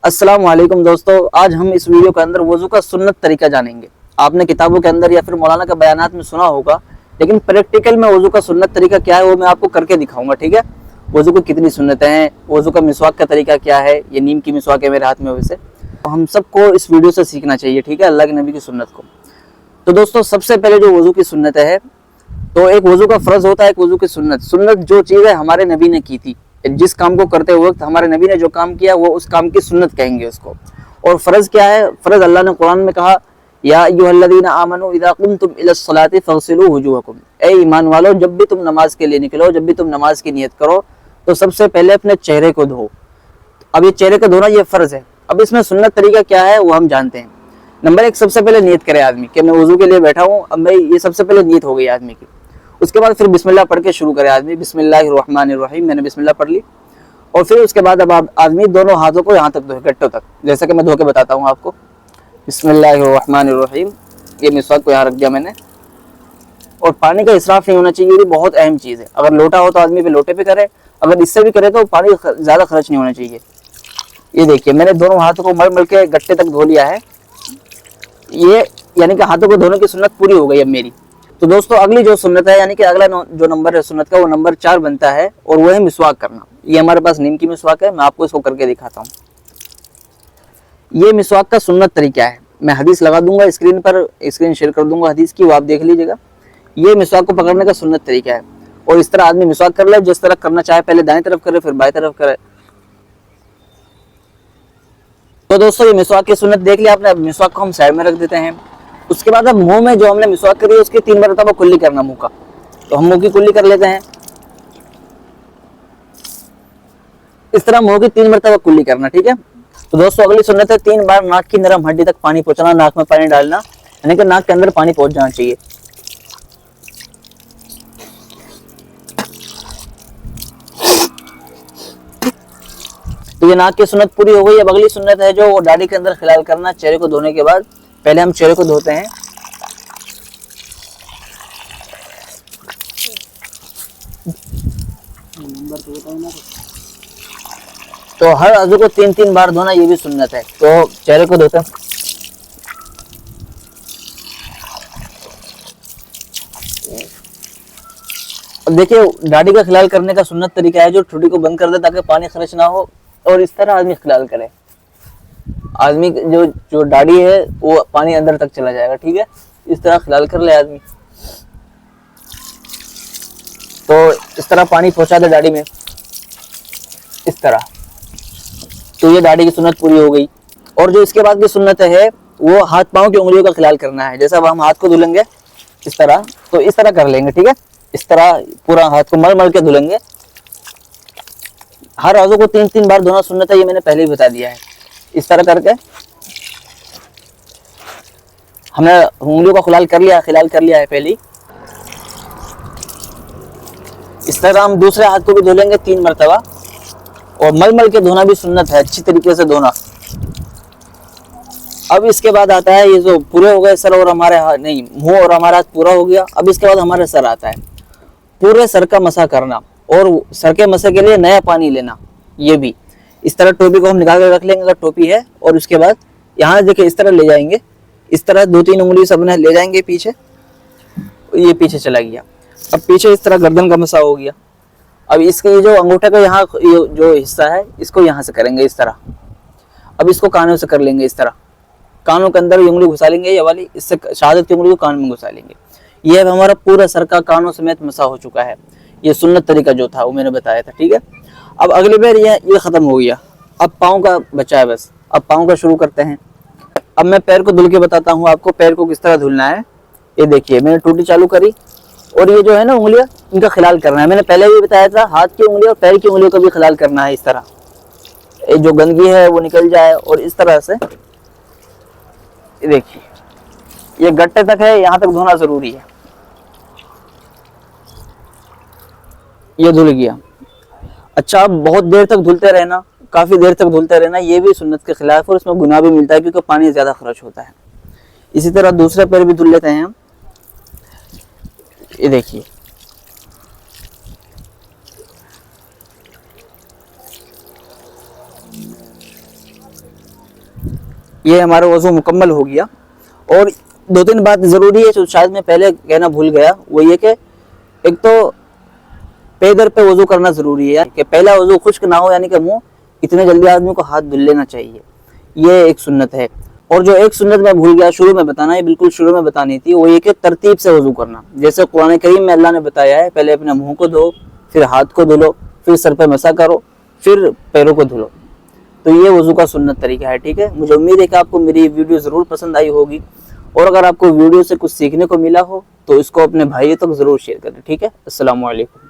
अस्सलाम वालेकुम दोस्तों, आज हम इस वीडियो के अंदर वजू का सुन्नत तरीका जानेंगे। आपने किताबों के अंदर या फिर मौलाना के बयानात में सुना होगा, लेकिन प्रैक्टिकल में वजू का सुन्नत तरीका क्या है वो मैं आपको करके दिखाऊंगा। ठीक है, वजू को कितनी सुन्नतें हैं, वजू का मिसवाक का तरीका क्या है। ये नीम की मिसवाक है मेरे हाथ में, वैसे तो हम सबको इस वीडियो से सीखना चाहिए। ठीक है, अल्लाह के नबी की सुन्नत को। तो दोस्तों, सबसे पहले जो वजू की सुन्नत है, तो एक वजू का फर्ज होता है, एक वजू की सुन्नत। सुन्नत जो चीज़ है हमारे नबी ने की थी, जिस काम को करते वक्त हमारे नबी ने जो काम किया वो उस काम की सुन्नत कहेंगे उसको। और फर्ज क्या है? फर्ज अल्लाह ने कुरान में कहा, या अय्युहल्लज़ीना आमनू इज़ा कुमतुम इलस्सलाति फ़ग़सिलू वुजूहकुम। ए ईमान वालो, जब भी तुम नमाज के लिए निकलो, जब भी तुम नमाज की नियत करो, तो सबसे पहले अपने चेहरे को धो। अब ये चेहरे को धोना ये फर्ज है। अब इसमें सुन्नत तरीका क्या है वो हम जानते हैं। नंबर एक, सबसे पहले नियत करे आदमी कि मैं वजू के लिए बैठा हूँ। अब मैं ये सबसे पहले नियत हो गई आदमी की। उसके बाद फिर बिस्मिल्लाह पढ़ के शुरू करे आदमी, बिस्मिल्लाहिर्रहमानिर्रहीम, मैंने बिस्मिल्लाह पढ़ ली। और फिर उसके बाद अब आदमी दोनों हाथों को यहाँ तक धोए, गट्टों तक, जैसा कि मैं धो के बताता हूँ आपको। बिस्मिल्लाहिर्रहमानिर्रहीम, ये मिसवाक को यहाँ रख दिया मैंने। और पानी का इसराफ नहीं होना चाहिए, ये बहुत अहम चीज़ है। अगर लोटा हो तो आदमी पे लोटे पे करे, अगर इससे भी करे तो पानी ज़्यादा खर्च नहीं होना चाहिए। ये देखिए, मैंने दोनों हाथों को मल मल के गट्टे तक धो लिया है। ये यानी कि हाथों को धोने की सुन्नत पूरी हो गई अब मेरी। तो दोस्तों, अगली जो सुन्नत है, यानी कि अगला जो नंबर है सुन्नत का, वो नंबर 4 बनता है, और वो है मिसवाक करना। ये हमारे पास नीम की मिसवाक है, मैं आपको इसको करके दिखाता हूँ। ये मिसवाक का सुन्नत तरीका है। मैं हदीस लगा दूंगा स्क्रीन पर, स्क्रीन शेयर कर दूंगा हदीस की, वो आप देख लीजिएगा। ये मिसवाक को पकड़ने का सुन्नत तरीका है। और इस तरह आदमी मिसवाक कर ले, जिस तरह करना चाहे, पहले दाएं तरफ करे फिर बाएं तरफ करे। तो दोस्तों, ये मिसवाक की सुन्नत देख लिया आपने। अब मिसवाक को हम साइड में रख देते हैं। उसके बाद अब मुंह में जो हमने मिसवाक करी है उसकी 3 मरतबा कुल्ली करना मुंह का। तो हम मुंह की कुल्ली कर लेते हैं। इस तरह मुंह की 3 मरतबा कुल्ली करना। ठीक है। तो दोस्तों, अगली सुन्नत है 3 बार नाक की नरम हड्डी तक पानी पहुंचाना, नाक में पानी डालना, यानी कि नाक के अंदर पानी पहुंच जाना चाहिए। तो ये नाक की सुन्नत पूरी हो गई। अब अगली सुन्नत है जो दाढ़ी के अंदर खिलाल करना, चेहरे को धोने के बाद। पहले हम चेहरे को धोते हैं। तो हर अज़ू को 3-3 बार धोना, ये भी सुन्नत है। तो चेहरे को धोते हैं। अब देखिए, दाढ़ी का खिलाल करने का सुन्नत तरीका है जो ठुड्डी को बंद कर दे ताकि पानी खर्च ना हो, और इस तरह आदमी खिलाल करे। आदमी जो दाढ़ी है वो पानी अंदर तक चला जाएगा। ठीक है, इस तरह खिलाल कर ले आदमी। तो इस तरह पानी पहुंचा दे दाढ़ी में, इस तरह। तो ये दाढ़ी की सुन्नत पूरी हो गई। और जो इसके बाद की सुन्नत है वो हाथ पांव की उंगलियों का खिलाल करना है। जैसा अब हम हाथ को धुलेंगे इस तरह, तो इस तरह कर लेंगे। ठीक है, इस तरह पूरा हाथ को मल मल के धुलेंगे। हर आज़ू को 3-3 बार धोना सुन्नत है, ये मैंने पहले ही बता दिया है। इस तरह करके हमने उंगलियों का खिलाल कर लिया है पहले। इस तरह हम दूसरे हाथ को भी धो लेंगे 3 मरतबा। और मल मल के धोना भी सुन्नत है, अच्छी तरीके से धोना। अब इसके बाद आता है, ये जो पूरे हो गए सर और हमारे हाथ, नहीं, मुंह और हमारा हाथ पूरा हो गया। अब इसके बाद हमारे सर आता है। पूरे सर का मसा करना, और सर के मसे के लिए नया पानी लेना। ये भी इस तरह टोपी को हम निकाल कर रख लेंगे अगर टोपी है। और उसके बाद यहाँ देखिए, इस तरह ले जाएंगे, इस तरह 2-3 उंगली सबने ले जाएंगे पीछे। ये पीछे चला गया। अब पीछे इस तरह गर्दन का मसा हो गया। अब इसके जो अंगूठे का यहाँ जो हिस्सा है, इसको यहाँ से करेंगे इस तरह। अब इसको कानों से कर लेंगे इस तरह, कानों के अंदर उंगली घुसा लेंगे, ये वाली, इससे शहादत की उंगली को कान में घुसा लेंगे। ये अब हमारा पूरा सर का कानों समेत मसा हो चुका है। ये सुन्नत तरीका जो था वो मैंने बताया था। ठीक है, अब अगली बार ये खत्म हो गया। अब पाँव का बचा है बस। अब पाँव का शुरू करते हैं। अब मैं पैर को धुल के बताता हूँ आपको पैर को किस तरह धुलना है। ये देखिए, मैंने टूटी चालू करी, और ये जो है ना उंगलियां, इनका खिलाल करना है। मैंने पहले भी बताया था, हाथ की उंगली और पैर की उंगलियों का भी खिलाल करना है। इस तरह ये जो गंदगी है वो निकल जाए। और इस तरह से ये देखिए, ये गट्टे तक है, यहाँ तक धोना जरूरी है। ये धुल गया। अच्छा, अब बहुत देर तक धुलते रहना, काफी देर तक धुलते रहना, ये भी सुन्नत के खिलाफ है और इसमें गुनाह भी मिलता है क्योंकि पानी ज्यादा खर्च होता है। इसी तरह दूसरे पैर भी धुल लेते हैं हम। ये देखिए, ये हमारा वजू मुकम्मल हो गया। और 2-3 बात जरूरी है जो शायद मैं पहले कहना भूल गया, वो ये कि एक तो पैदर पे वजू करना जरूरी है कि पहला वजू खुश्क ना हो, यानी कि मुंह इतने जल्दी आदमी को हाथ धुल लेना चाहिए, ये एक सुन्नत है। और जो एक सुन्नत मैं भूल गया शुरू में बताना, ये बिल्कुल शुरू में बतानी थी, वो ये कि तरतीब से वजू करना। जैसे कुरान करीम में अल्लाह ने बताया है, पहले अपने मुंह को धो, फिर हाथ को धुलो, फिर सर पे मसा करो, फिर पैरों को धुलो। तो ये वजू का सुन्नत तरीका है, ठीक है। मुझे उम्मीद है कि आपको मेरी वीडियो जरूर पसंद आई होगी, और अगर आपको वीडियो से कुछ सीखने को मिला हो तो इसको अपने भाइयों तक जरूर शेयर करें, ठीक है। अस्सलाम वालेकुम।